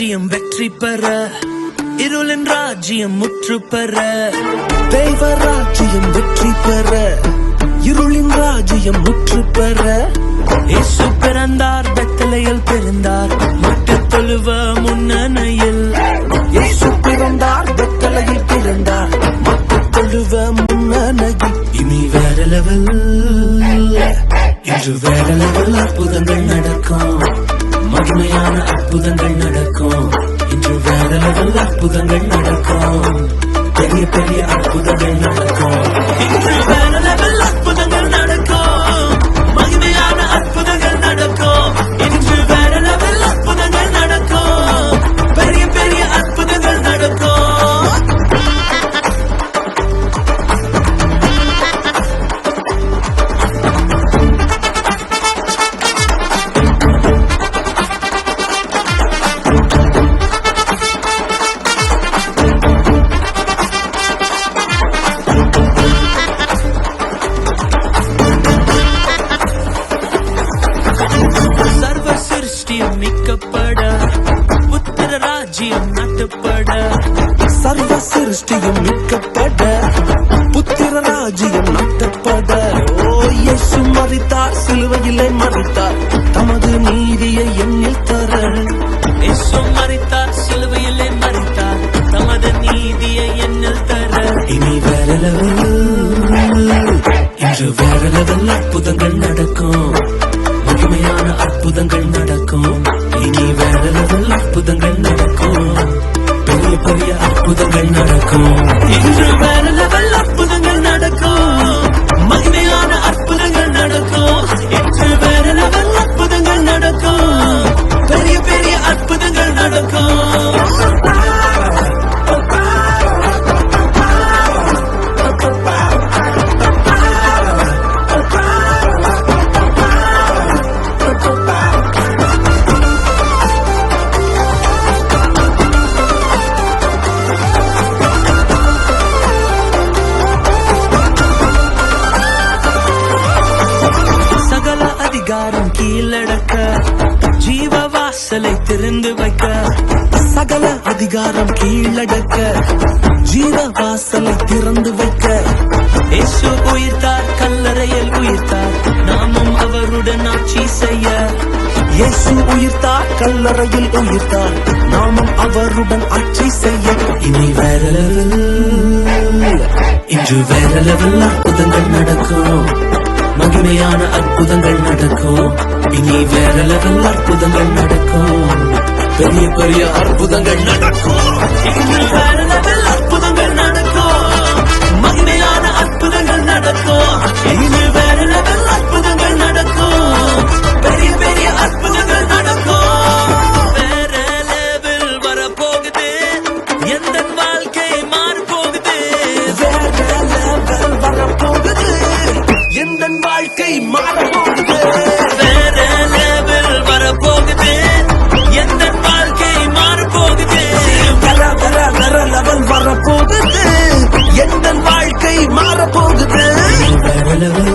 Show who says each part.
Speaker 1: ராஜ்யம் வெற்றி பெற, இருளின் ராஜ்யம் முற்று பெற. தெய்வ ராஜ்யம் வெற்றி பெற, இருளின் ராஜ்யம் முற்று பெற. இயேசு பிறந்தார், பெத்தலையில் பிறந்தார், மட்டு தொழுவ முன்னணையில். இயேசு பிறந்தார், பெத்தலையில் பிறந்தார், மட்டு தொழுவ முன்னணையில். இனி வேற லெவல், இன்று வேற லெவல் அற்புதங்கள் நடக்கும். மகிமையான அற்புதங்கள் நடக்கும். இன்று வேற லெவல் அற்புதங்கள் நடக்கும். பெரிய பெரிய அற்புதங்கள் நடக்கும். இன்று வேற லெவல் அற்புதங்கள் நடக்கும். மகிமையான அற்புதங்கள் நடக்கும். இன்று வேற லெவல் அற்புதங்கள் நடக்கும். பெரிய பெரிய அற்புதங்கள் நடக்கும். மிக்கப்பட, புத்திர ராஜ்யம் நாட்டப்பட. சர்வ சிருஷ்டியும் மிக்கப்பட, புத்திர ராஜ்யம் நாட்டப்பட. ஓ, இயேசு மரித்தார், சிலுவையிலே மரித்தார், தமது நீதியை எண்ணில் தர. இயேசு மரித்தார், சிலுவையிலே மரித்தார், தமது நீதியை எண்ணில் தர. இனி வேற லெவல், இன்று வேற லெவல் அற்புதங்கள் நடக்கும். மகிமையான அற்புதங்கள் நடக்கும். இனி வேற லெவல் அற்புதங்கள் நடக்கும். பெரிய பெரிய அற்புதங்கள் நடக்கும். இன்று வேற லெவல் அற்புதங்கள் நடக்கும். மகிமையான அற்புதங்கள் நடக்கும். இன்று வேற லெவல் அற்புதங்கள் நடக்கும். பெரிய பெரிய அற்புதங்கள் நடக்கும். அதிகாரம் கீழடக்க, ஜீவ வாசலை திறந்து வைக்க. சகல அதிகாரம் கீழடக்க, ஜீவ வாசலை திறந்து வைக்க. இயேசு உயிர்த்தார், கல்லறையில் உயிர்த்தார், நாமும் அவருடன் ஆட்சி செய்ய. இயேசு உயிர்த்தார், கல்லறையில் உயிர்த்தார், நாமும் அவருடன் ஆட்சி செய்ய. இனி வேற லெவல், இன்று வேற லெவல் அற்புதங்கள் நடக்கும். மகிமையான அற்புதங்கள் நடக்கும். இனி வேற லெவல் அற்புதங்கள் நடக்கும். பெரிய பெரிய அற்புதங்கள் நடக்கும். இன்று வேற லெவல் அற்புதங்கள் நடக்கும். மகிமையான அற்புதங்கள் நடக்கும். இன்று வேற லெவல் அற்புதங்கள் நடக்கும். பெரிய பெரிய அற்புதங்கள் நடக்கும். வேற லெவல் வரப்போகுது, எந்த வாழ்க்கை மாறப்போகுது. வேற லெவல் வரப்போகுது, எந்த வாழ்க்கை மாறப்போகுது. வேற லெவல் வரப்போகுது, எந்த வாழ்க்கை மாறப்போகுது. வேற லெவல் வரப்போகுது, எந்த வாழ்க்கை மாறப்போகுது. வேற லெவல்